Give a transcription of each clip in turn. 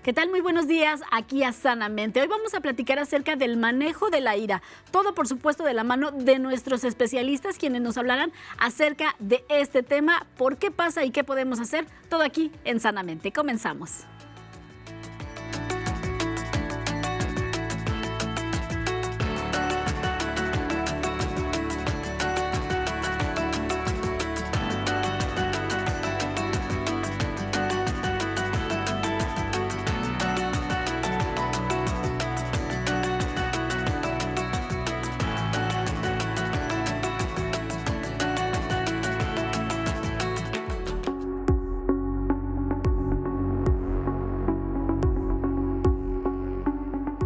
¿Qué tal? Muy buenos días aquí a Sanamente. Hoy vamos a platicar acerca del manejo de la ira. Todo, por supuesto, de la mano de nuestros especialistas, quienes nos hablarán acerca de este tema, por qué pasa y qué podemos hacer. Todo aquí en Sanamente. Comenzamos.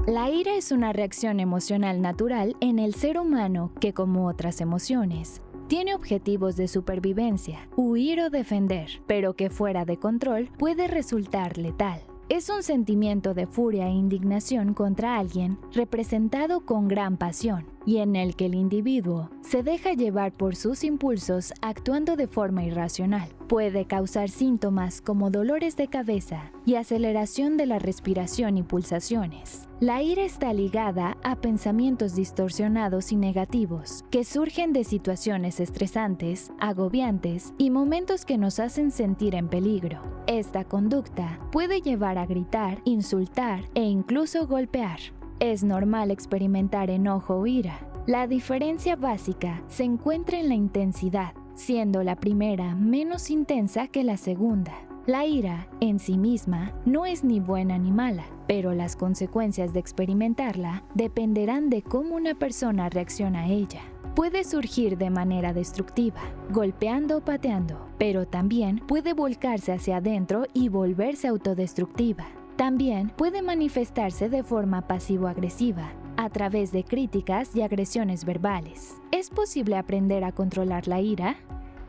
La ira es una reacción emocional natural en el ser humano que, como otras emociones, tiene objetivos de supervivencia, huir o defender, pero que fuera de control puede resultar letal. Es un sentimiento de furia e indignación contra alguien representado con gran pasión y en el que el individuo se deja llevar por sus impulsos actuando de forma irracional. Puede causar síntomas como dolores de cabeza y aceleración de la respiración y pulsaciones. La ira está ligada a pensamientos distorsionados y negativos que surgen de situaciones estresantes, agobiantes y momentos que nos hacen sentir en peligro. Esta conducta puede llevar a gritar, insultar e incluso golpear. Es normal experimentar enojo o ira. La diferencia básica se encuentra en la intensidad, siendo la primera menos intensa que la segunda. La ira, en sí misma, no es ni buena ni mala, pero las consecuencias de experimentarla dependerán de cómo una persona reacciona a ella. Puede surgir de manera destructiva, golpeando o pateando, pero también puede volcarse hacia adentro y volverse autodestructiva. También puede manifestarse de forma pasivo-agresiva, a través de críticas y agresiones verbales. ¿Es posible aprender a controlar la ira?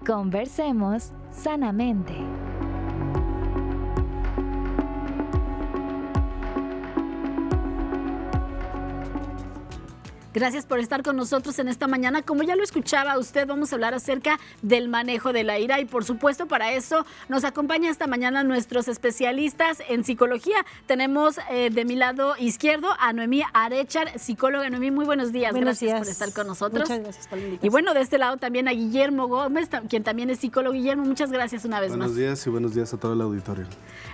Conversemos sanamente. Gracias por estar con nosotros en esta mañana. Como ya lo escuchaba usted, vamos a hablar acerca del manejo de la ira y por supuesto para eso nos acompaña esta mañana nuestros especialistas en psicología. Tenemos de mi lado izquierdo a Noemí Arechar, psicóloga. Noemí, muy buenos días. Gracias por estar con nosotros. Muchas gracias por la invitación. Y bueno, de este lado también a Guillermo Gómez, quien también es psicólogo. Guillermo, muchas gracias una vez más. Buenos días y buenos días a todo el auditorio.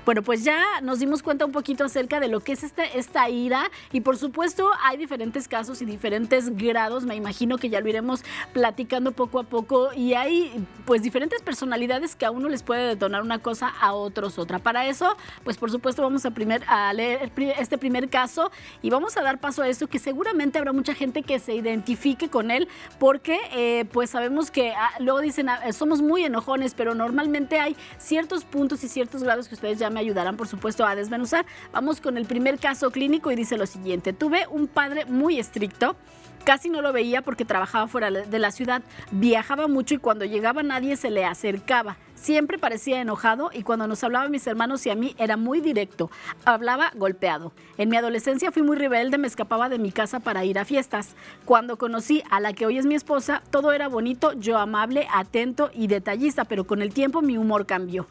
Bueno, pues ya nos dimos cuenta un poquito acerca de lo que es esta ira y por supuesto hay diferentes casos y diferentes grados, me imagino que ya lo iremos platicando poco a poco y hay pues diferentes personalidades que a uno les puede detonar una cosa, a otros otra. Para eso, pues por supuesto vamos a leer este primer caso y vamos a dar paso a esto que seguramente habrá mucha gente que se identifique con él porque pues sabemos que luego dicen somos muy enojones, pero normalmente hay ciertos puntos y ciertos grados que ustedes ya me ayudarán por supuesto a desmenuzar. Vamos con el primer caso clínico y dice lo siguiente: tuve un padre muy estricto. Casi no lo veía porque trabajaba fuera de la ciudad, viajaba mucho y cuando llegaba nadie se le acercaba. Siempre parecía enojado y cuando nos hablaba a mis hermanos y a mí era muy directo, hablaba golpeado. En mi adolescencia fui muy rebelde, me escapaba de mi casa para ir a fiestas. Cuando conocí a la que hoy es mi esposa, todo era bonito, yo amable, atento y detallista, pero con el tiempo mi humor cambió.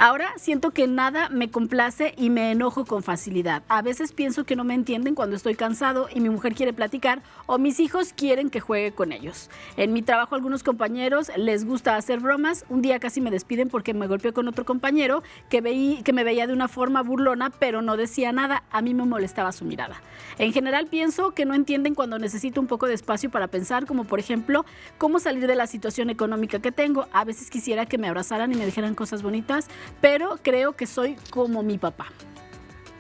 Ahora siento que nada me complace y me enojo con facilidad. A veces pienso que no me entienden cuando estoy cansado y mi mujer quiere platicar o mis hijos quieren que juegue con ellos. En mi trabajo a algunos compañeros les gusta hacer bromas. Un día casi me despiden porque me golpeé con otro compañero que me veía de una forma burlona, pero no decía nada. A mí me molestaba su mirada. En general pienso que no entienden cuando necesito un poco de espacio para pensar, como por ejemplo, cómo salir de la situación económica que tengo. A veces quisiera que me abrazaran y me dijeran cosas bonitas, pero creo que soy como mi papá.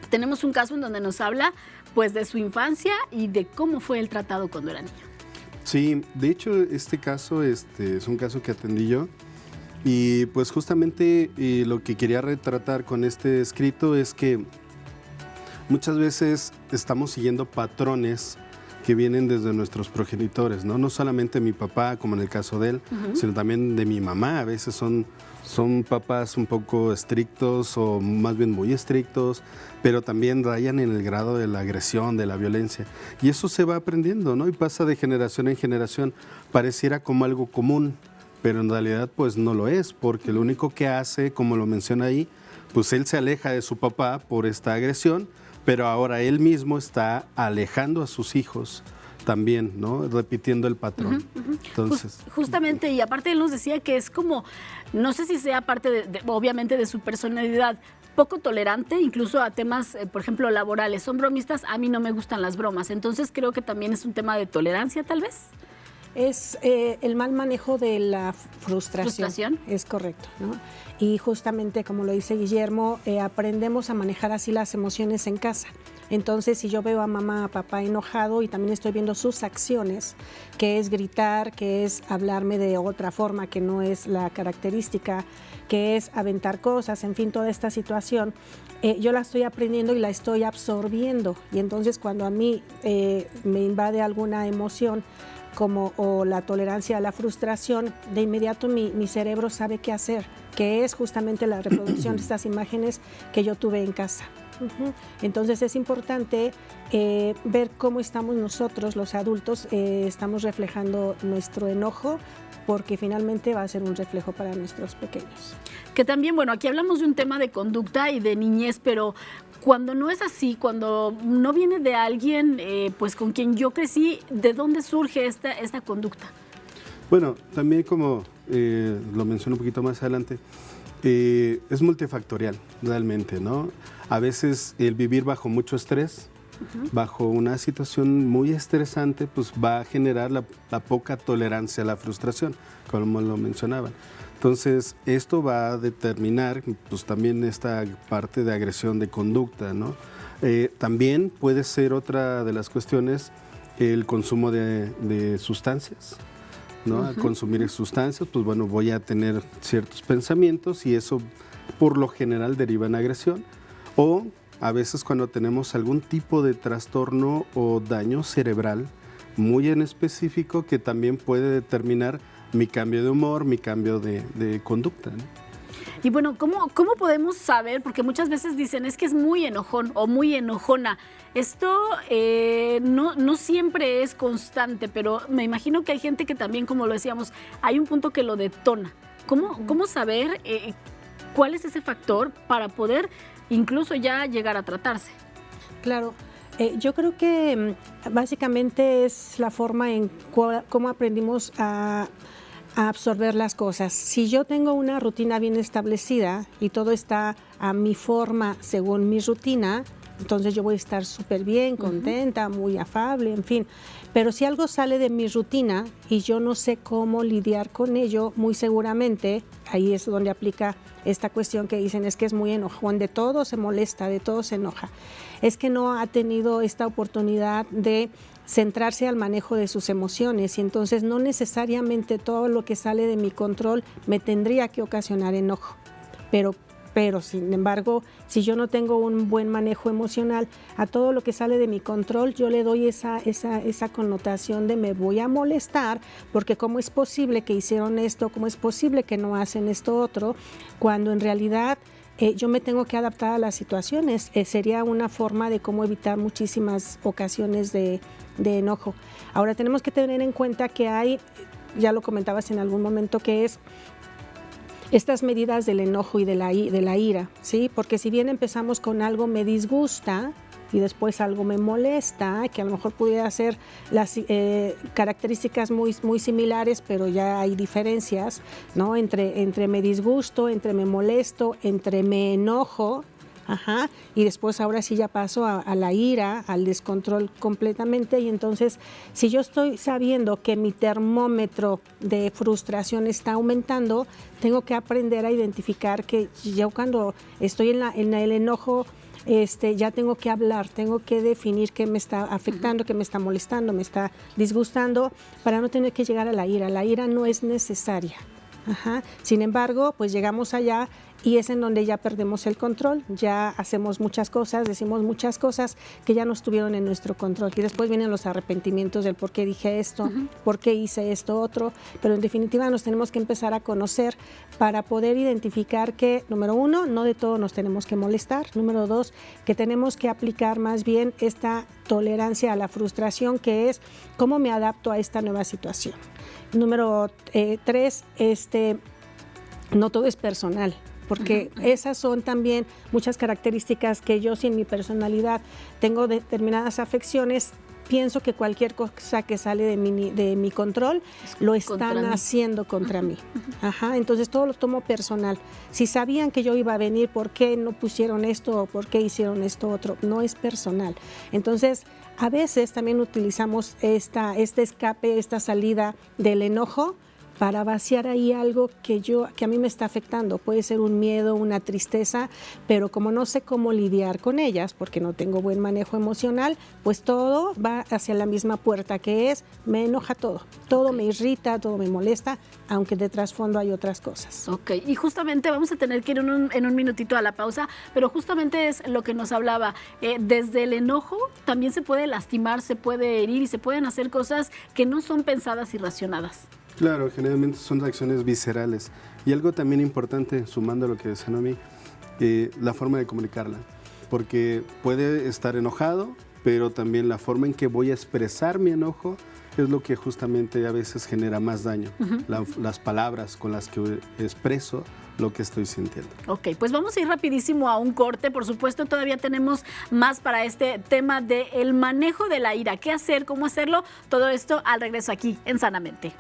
Tenemos un caso en donde nos habla pues de su infancia y de cómo fue el tratado cuando era niño. Sí, de hecho este caso es un caso que atendí yo y pues justamente lo que quería retratar con este escrito es que muchas veces estamos siguiendo patrones que vienen desde nuestros progenitores, ¿no? No solamente mi papá, como en el caso de él, sino también de mi mamá. A veces son papás un poco estrictos o más bien muy estrictos, pero también rayan en el grado de la agresión, de la violencia. Y eso se va aprendiendo, ¿no? Y pasa de generación en generación. Pareciera como algo común, pero en realidad pues no lo es, porque lo único que hace, como lo menciona ahí, pues él se aleja de su papá por esta agresión, pero ahora él mismo está alejando a sus hijos también, ¿no? Repitiendo el patrón. Entonces, justamente, y aparte él nos decía que es como, no sé si sea parte obviamente de su personalidad, poco tolerante incluso a temas, por ejemplo, laborales. Son bromistas, a mí no me gustan las bromas, entonces creo que también es un tema de tolerancia, tal vez. Es el mal manejo de la frustración. Es correcto, ¿no? Y justamente, como lo dice Guillermo, aprendemos a manejar así las emociones en casa. Entonces, si yo veo a mamá, a papá enojado y también estoy viendo sus acciones, que es gritar, que es hablarme de otra forma que no es la característica, que es aventar cosas, en fin, toda esta situación, yo la estoy aprendiendo y la estoy absorbiendo. Y entonces, cuando a mí me invade alguna emoción, o la tolerancia a la frustración, de inmediato mi cerebro sabe qué hacer, que es justamente la reproducción de estas imágenes que yo tuve en casa. Entonces es importante ver cómo estamos nosotros, los adultos, estamos reflejando nuestro enojo, porque finalmente va a ser un reflejo para nuestros pequeños. Que también, bueno, aquí hablamos de un tema de conducta y de niñez, pero cuando no es así, cuando no viene de alguien pues con quien yo crecí, ¿de dónde surge esta conducta? Bueno, también como lo menciono un poquito más adelante, es multifactorial realmente, ¿no? A veces el vivir bajo mucho estrés, bajo una situación muy estresante, pues va a generar la poca tolerancia a la frustración, como lo mencionaban. Entonces, esto va a determinar pues también esta parte de agresión de conducta, ¿no? También puede ser otra de las cuestiones el consumo de sustancias, ¿no? Al consumir sustancias, pues bueno, voy a tener ciertos pensamientos y eso por lo general deriva en agresión. O a veces cuando tenemos algún tipo de trastorno o daño cerebral muy en específico que también puede determinar mi cambio de humor, mi cambio de conducta, ¿no? Y bueno, ¿cómo podemos saber? Porque muchas veces dicen, es que es muy enojón o muy enojona. Esto no siempre es constante, pero me imagino que hay gente que también, como lo decíamos, hay un punto que lo detona. ¿Cómo saber cuál es ese factor para poder incluso ya llegar a tratarse? Claro. Yo creo que básicamente es la forma en cómo aprendimos a absorber las cosas. Si yo tengo una rutina bien establecida y todo está a mi forma según mi rutina, entonces yo voy a estar súper bien, contenta, muy afable, en fin. Pero si algo sale de mi rutina y yo no sé cómo lidiar con ello, muy seguramente ahí es donde aplica esta cuestión que dicen, es que es muy enojón, de todo se molesta, de todo se enoja. Es que no ha tenido esta oportunidad de centrarse al manejo de sus emociones y entonces no necesariamente todo lo que sale de mi control me tendría que ocasionar enojo, pero sin embargo, si yo no tengo un buen manejo emocional a todo lo que sale de mi control, yo le doy esa connotación de me voy a molestar porque cómo es posible que hicieron esto, cómo es posible que no hacen esto otro, cuando en realidad yo me tengo que adaptar a las situaciones. Sería una forma de cómo evitar muchísimas ocasiones de enojo. Ahora tenemos que tener en cuenta que hay, ya lo comentabas en algún momento, que es estas medidas del enojo y de la ira, ¿sí? Porque si bien empezamos con algo me disgusta y después algo me molesta, que a lo mejor pudiera ser las características muy similares, pero ya hay diferencias, ¿no? Entre me disgusto, entre me molesto, entre me enojo, y después ahora sí ya paso a la ira, al descontrol completamente, y entonces si yo estoy sabiendo que mi termómetro de frustración está aumentando, tengo que aprender a identificar que yo cuando estoy en el enojo, ya tengo que hablar, tengo que definir qué me está afectando, qué me está molestando, me está disgustando, para no tener que llegar a la ira. La ira no es necesaria. Sin embargo, pues llegamos allá y es en donde ya perdemos el control, ya hacemos muchas cosas, decimos muchas cosas que ya no estuvieron en nuestro control y después vienen los arrepentimientos del por qué dije esto, por qué hice esto otro, pero en definitiva nos tenemos que empezar a conocer para poder identificar que, número uno, no de todo nos tenemos que molestar, número dos, que tenemos que aplicar más bien esta tolerancia a la frustración, que es cómo me adapto a esta nueva situación. Número tres, no todo es personal. porque esas son también muchas características que yo, si en mi personalidad tengo determinadas afecciones, pienso que cualquier cosa que sale de mi control lo están haciendo contra mí. Ajá, entonces todo lo tomo personal. Si sabían que yo iba a venir, ¿por qué no pusieron esto o por qué hicieron esto otro? No es personal. Entonces, a veces también utilizamos este escape, esta salida del enojo para vaciar ahí algo que a mí me está afectando. Puede ser un miedo, una tristeza, pero como no sé cómo lidiar con ellas, porque no tengo buen manejo emocional, pues todo va hacia la misma puerta, que es, me enoja todo. Todo me irrita, todo me molesta, aunque de trasfondo hay otras cosas. Ok, y justamente vamos a tener que ir en un minutito a la pausa, pero justamente es lo que nos hablaba. Desde el enojo también se puede lastimar, se puede herir y se pueden hacer cosas que no son pensadas y racionadas. Claro, generalmente son reacciones viscerales. Y algo también importante, sumando a lo que decía Noemí, la forma de comunicarla. Porque puede estar enojado, pero también la forma en que voy a expresar mi enojo es lo que justamente a veces genera más daño. Las palabras con las que expreso lo que estoy sintiendo. Ok, pues vamos a ir rapidísimo a un corte. Por supuesto, todavía tenemos más para este tema del manejo de la ira. ¿Qué hacer? ¿Cómo hacerlo? Todo esto al regreso aquí en Sanamente.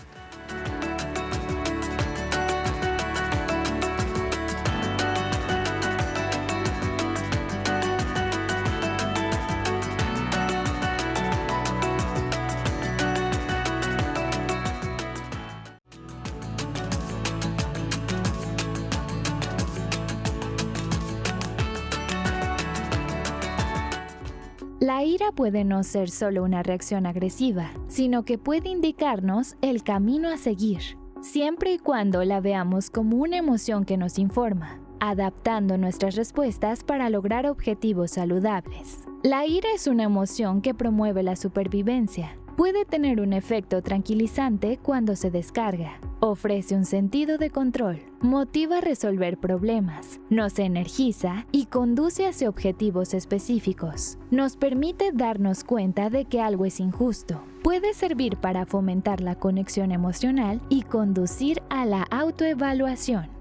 La ira puede no ser solo una reacción agresiva, sino que puede indicarnos el camino a seguir, siempre y cuando la veamos como una emoción que nos informa, adaptando nuestras respuestas para lograr objetivos saludables. La ira es una emoción que promueve la supervivencia. Puede tener un efecto tranquilizante cuando se descarga. Ofrece un sentido de control, motiva a resolver problemas, nos energiza y conduce hacia objetivos específicos. Nos permite darnos cuenta de que algo es injusto. Puede servir para fomentar la conexión emocional y conducir a la autoevaluación.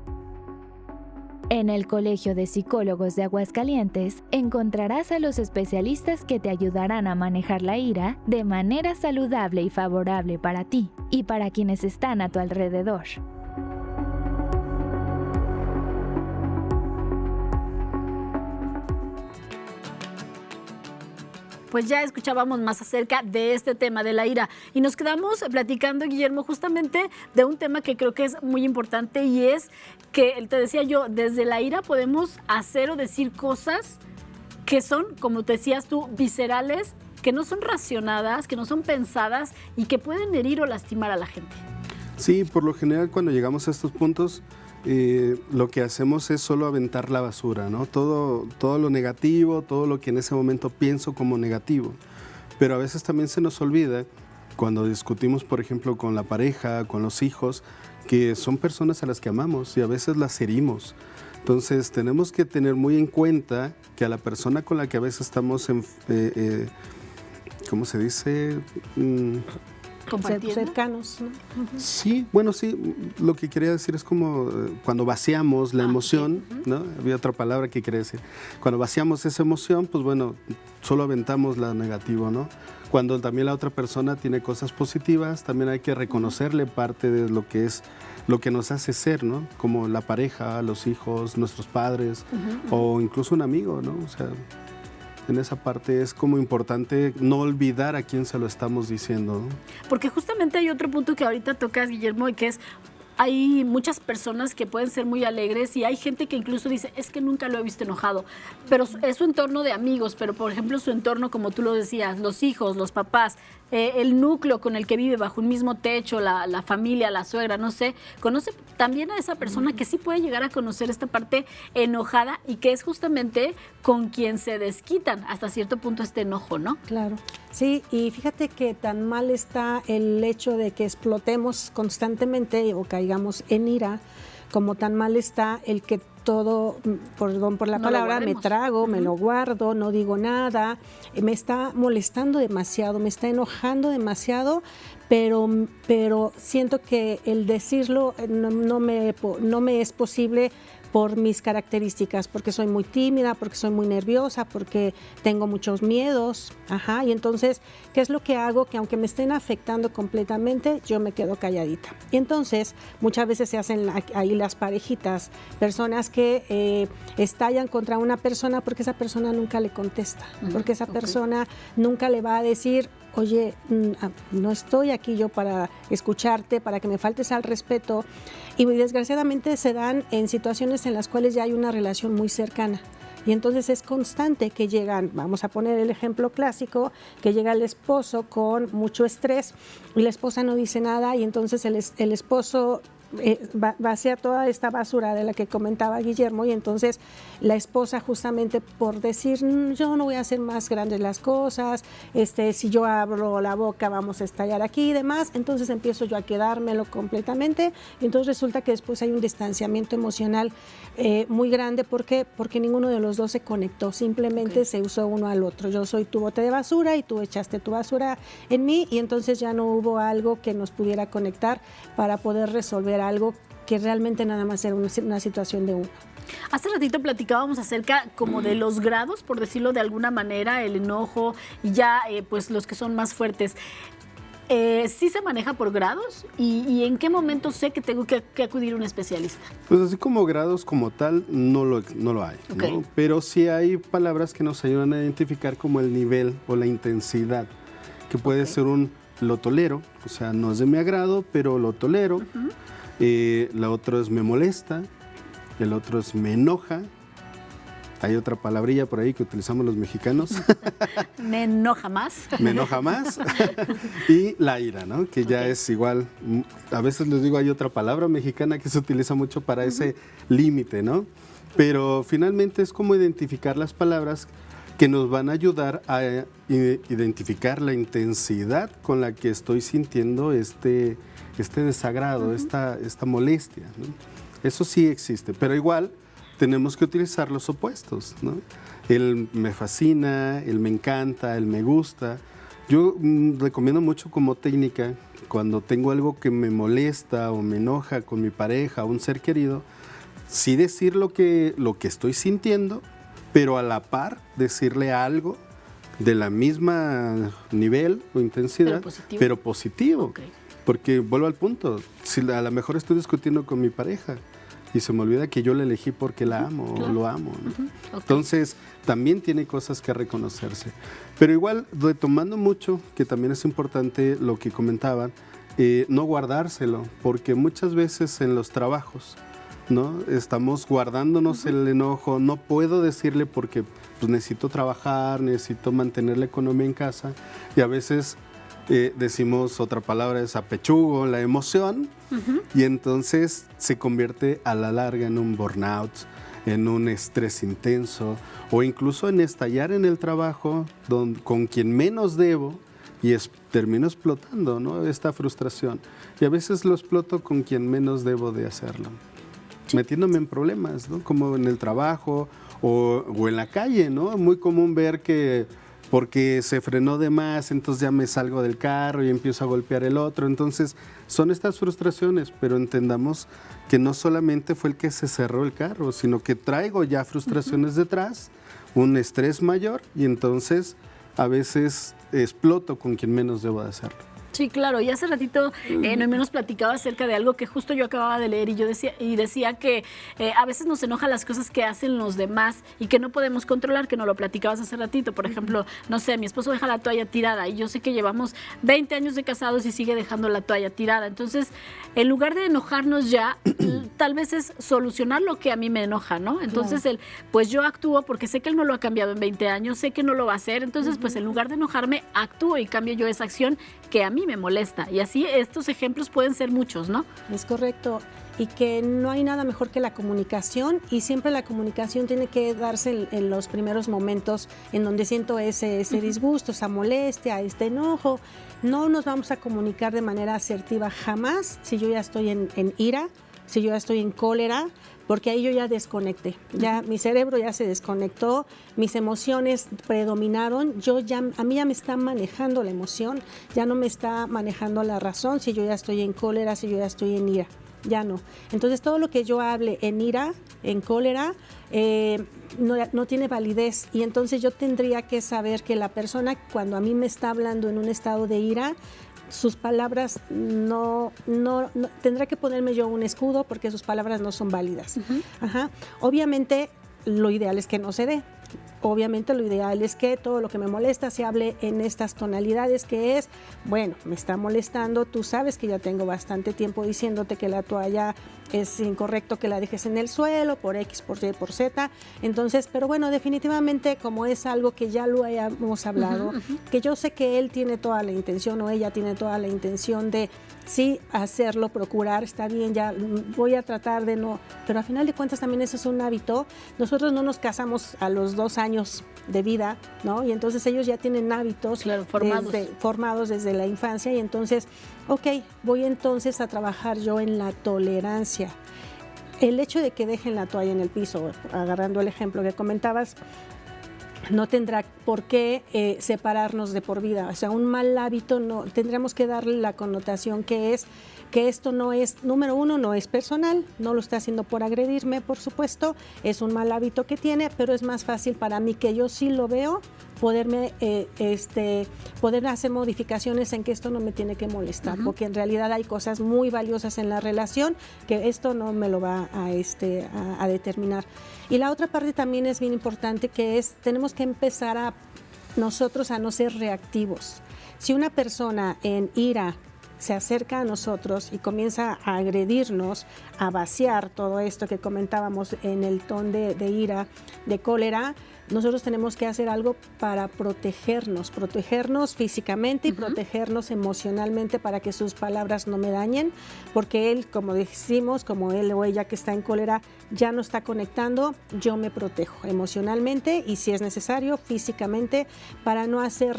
En el Colegio de Psicólogos de Aguascalientes encontrarás a los especialistas que te ayudarán a manejar la ira de manera saludable y favorable para ti y para quienes están a tu alrededor. Pues ya escuchábamos más acerca de este tema de la ira y nos quedamos platicando, Guillermo, justamente de un tema que creo que es muy importante y es que, te decía yo, desde la ira podemos hacer o decir cosas que son, como te decías tú, viscerales, que no son racionadas, que no son pensadas y que pueden herir o lastimar a la gente. Sí, por lo general cuando llegamos a estos puntos, lo que hacemos es solo aventar la basura, ¿no? Todo lo negativo, todo lo que en ese momento pienso como negativo. Pero a veces también se nos olvida, cuando discutimos, por ejemplo, con la pareja, con los hijos, que son personas a las que amamos y a veces las herimos. Entonces tenemos que tener muy en cuenta que a la persona con la que a veces estamos, ¿cómo se dice? Cercanos, ¿no? Sí, bueno, sí, lo que quería decir es como cuando vaciamos la emoción, ¿no? Había otra palabra que quería decir. Cuando vaciamos esa emoción, pues bueno, solo aventamos la negativo, ¿no? Cuando también la otra persona tiene cosas positivas, también hay que reconocerle parte de lo que es, lo que nos hace ser, ¿no? Como la pareja, los hijos, nuestros padres, o incluso un amigo, ¿no? O sea, en esa parte es como importante no olvidar a quién se lo estamos diciendo, ¿no? Porque justamente hay otro punto que ahorita tocas, Guillermo, y que es, hay muchas personas que pueden ser muy alegres y hay gente que incluso dice, es que nunca lo he visto enojado, pero es su entorno de amigos, pero por ejemplo su entorno, como tú lo decías, los hijos, los papás, el núcleo con el que vive bajo un mismo techo, la familia, la suegra, no sé, conoce también a esa persona que sí puede llegar a conocer esta parte enojada y que es justamente con quien se desquitan hasta cierto punto este enojo, ¿no? Claro, sí, y fíjate que tan mal está el hecho de que explotemos constantemente o caigamos en ira, como tan mal está el que todo, perdón por la palabra, me trago, me lo guardo, no digo nada, me está molestando demasiado, me está enojando demasiado, pero siento que el decirlo no me es posible por mis características, porque soy muy tímida, porque soy muy nerviosa, porque tengo muchos miedos, y entonces, ¿qué es lo que hago? Que aunque me estén afectando completamente, yo me quedo calladita. Y entonces, muchas veces se hacen ahí las parejitas, personas que estallan contra una persona porque esa persona nunca le contesta, porque esa persona nunca le va a decir, oye, no estoy aquí yo para escucharte, para que me faltes al respeto. Y desgraciadamente se dan en situaciones en las cuales ya hay una relación muy cercana. Y entonces es constante que llegan, vamos a poner el ejemplo clásico, que llega el esposo con mucho estrés y la esposa no dice nada y entonces el esposo vacía toda esta basura de la que comentaba Guillermo y entonces la esposa justamente por decir yo no voy a hacer más grandes las cosas, si yo abro la boca vamos a estallar aquí y demás, entonces empiezo yo a quedármelo completamente y entonces resulta que después hay un distanciamiento emocional muy grande porque ninguno de los dos se conectó, simplemente se usó uno al otro, yo soy tu bote de basura y tú echaste tu basura en mí y entonces ya no hubo algo que nos pudiera conectar para poder resolver algo que realmente nada más era una situación de uno. Hace ratito platicábamos acerca como de los grados, por decirlo de alguna manera, el enojo y ya pues los que son más fuertes. ¿Sí se maneja por grados? ¿Y en qué momento sé que tengo que acudir a un especialista? Pues así como grados como tal, no lo hay, Okay. ¿no? Pero sí hay palabras que nos ayudan a identificar como el nivel o la intensidad, que puede ser un lo tolero, o sea, no es de mi agrado, pero lo tolero. La otra es me molesta, el otro es me enoja. Hay otra palabrilla por ahí que utilizamos los mexicanos. Me enoja más. Me enoja más. Y la ira, ¿no? Que ya es igual. A veces les digo, hay otra palabra mexicana que se utiliza mucho para ese límite, ¿no? Pero finalmente es como identificar las palabras que nos van a ayudar a identificar la intensidad con la que estoy sintiendo este desagrado, esta molestia, ¿no? Eso sí existe, pero igual tenemos que utilizar los opuestos, ¿no? El me fascina, el me encanta, el me gusta. Yo recomiendo mucho como técnica, cuando tengo algo que me molesta o me enoja con mi pareja o un ser querido, sí decir lo que estoy sintiendo, pero a la par decirle algo de la misma nivel o intensidad, pero positivo. Okay. Porque vuelvo al punto, si a lo mejor estoy discutiendo con mi pareja y se me olvida que yo la elegí porque la amo o lo amo, ¿no? Okay. Entonces también tiene cosas que reconocerse. Pero igual, retomando mucho, que también es importante lo que comentaban, no guardárselo, porque muchas veces en los trabajos, ¿no? Estamos guardándonos el enojo, no puedo decirle porque pues, necesito trabajar, necesito mantener la economía en casa y a veces decimos otra palabra, es apechugo, la emoción y entonces se convierte a la larga en un burnout, en un estrés intenso o incluso en estallar en el trabajo con quien menos debo y termino explotando, ¿no? Esta frustración y a veces lo exploto con quien menos debo de hacerlo. Metiéndome en problemas, ¿no? Como en el trabajo o en la calle, ¿no? Muy común ver que porque se frenó de más, entonces ya me salgo del carro y empiezo a golpear el otro. Entonces son estas frustraciones, pero entendamos que no solamente fue el que se cerró el carro, sino que traigo ya frustraciones detrás, un estrés mayor y entonces a veces exploto con quien menos debo de hacerlo. Sí, claro, y hace ratito Noemí nos platicaba acerca de algo que justo yo acababa de leer y yo decía que a veces nos enoja las cosas que hacen los demás y que no podemos controlar, que nos lo platicabas hace ratito. Por ejemplo, no sé, mi esposo deja la toalla tirada y yo sé que llevamos 20 años de casados y sigue dejando la toalla tirada. Entonces, en lugar de enojarnos ya, tal vez es solucionar lo que a mí me enoja, ¿no? Entonces, pues yo actúo porque sé que él no lo ha cambiado en 20 años, sé que no lo va a hacer. Entonces, pues en lugar de enojarme, actúo y cambio yo esa acción que a mí me molesta. Y así estos ejemplos pueden ser muchos, ¿no? Es correcto. Y que no hay nada mejor que la comunicación y siempre la comunicación tiene que darse en los primeros momentos en donde siento ese disgusto, esa molestia, este enojo. No nos vamos a comunicar de manera asertiva jamás si yo ya estoy en ira, si yo ya estoy en cólera, porque ahí yo ya desconecté, ya mi cerebro ya se desconectó, mis emociones predominaron, a mí ya me está manejando la emoción, ya no me está manejando la razón si yo ya estoy en cólera, si yo ya estoy en ira. ya no. Entonces todo lo que yo hable en ira, en cólera, no tiene validez, y entonces yo tendría que saber que la persona cuando a mí me está hablando en un estado de ira, sus palabras no tendrá que ponerme yo un escudo porque sus palabras no son válidas. Ajá. Obviamente lo ideal es que no se dé. Obviamente lo ideal es que todo lo que me molesta se hable en estas tonalidades, que es, bueno, me está molestando, tú sabes que ya tengo bastante tiempo diciéndote que la toalla es incorrecto que la dejes en el suelo, por X, por Y, por Z. Entonces, pero bueno, definitivamente como es algo que ya lo hayamos hablado, que yo sé que él tiene toda la intención o ella tiene toda la intención de sí hacerlo, procurar, está bien, ya voy a tratar de no, pero al final de cuentas también eso es un hábito. Nosotros no nos casamos a los 2 años de vida, ¿no? Y entonces ellos ya tienen hábitos formados desde la infancia, y entonces, ok, voy entonces a trabajar yo en la tolerancia. El hecho de que dejen la toalla en el piso, agarrando el ejemplo que comentabas, no tendrá por qué separarnos de por vida. O sea, un mal hábito no tendremos que darle la connotación que es que esto no es, número uno, no es personal, no lo está haciendo por agredirme, por supuesto, es un mal hábito que tiene, pero es más fácil para mí que yo sí lo veo, poder hacer modificaciones en que esto no me tiene que molestar, porque en realidad hay cosas muy valiosas en la relación que esto no me lo va a determinar. Y la otra parte también es bien importante, que es, tenemos que empezar nosotros a no ser reactivos. Si una persona en ira se acerca a nosotros y comienza a agredirnos, a vaciar todo esto que comentábamos en el tono de ira, de cólera, nosotros tenemos que hacer algo para protegernos físicamente y protegernos emocionalmente para que sus palabras no me dañen, porque él, como decimos, como él o ella que está en cólera ya no está conectando, yo me protejo emocionalmente y si es necesario físicamente para no hacer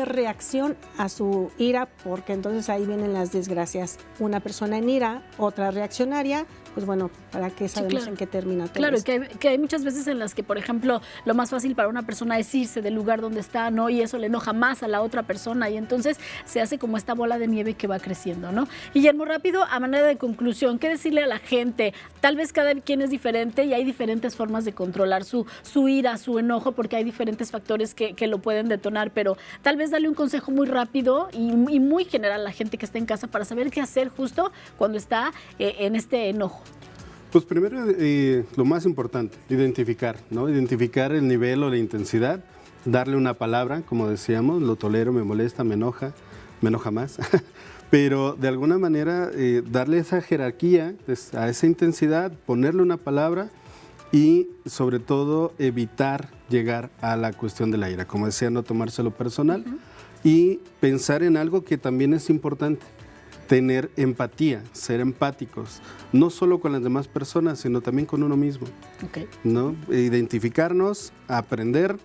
reacción a su ira, porque entonces ahí vienen las desgracias. Una persona en ira, otra reaccionaria, pues bueno, ¿para qué sabemos en qué termina todo Claro, esto? que hay muchas veces en las que, por ejemplo, lo más fácil para una persona es irse del lugar donde está, ¿no? Y eso le enoja más a la otra persona y entonces se hace como esta bola de nieve que va creciendo, ¿no? Guillermo, rápido, a manera de conclusión, ¿qué decirle a la gente? Tal vez cada quien es diferente y hay diferentes formas de controlar su ira, su enojo, porque hay diferentes factores que lo pueden detonar, pero tal vez darle un consejo muy rápido y muy general a la gente que está en casa para saber qué hacer justo cuando está en este enojo. Pues primero, lo más importante, identificar, ¿no? Identificar el nivel o la intensidad, darle una palabra, como decíamos, lo tolero, me molesta, me enoja más, pero de alguna manera darle esa jerarquía a esa intensidad, ponerle una palabra y sobre todo evitar llegar a la cuestión de la ira, como decía, no tomárselo personal y pensar en algo que también es importante. Tener empatía, ser empáticos, no solo con las demás personas, sino también con uno mismo. ¿No? Identificarnos, aprender,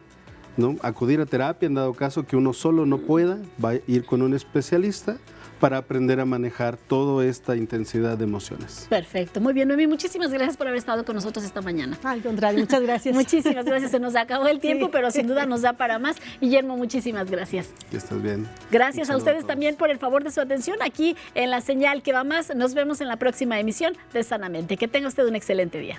¿no? Acudir a terapia en dado caso que uno solo no pueda, va a ir con un especialista para aprender a manejar toda esta intensidad de emociones. Perfecto, muy bien, Noemí, muchísimas gracias por haber estado con nosotros esta mañana. Al contrario, muchas gracias. Muchísimas gracias, se nos acabó el tiempo, pero sin duda nos da para más. Guillermo, muchísimas gracias. Que estés bien. Gracias a ustedes también por el favor de su atención aquí en La Señal que va más. Nos vemos en la próxima emisión de Sanamente. Que tenga usted un excelente día.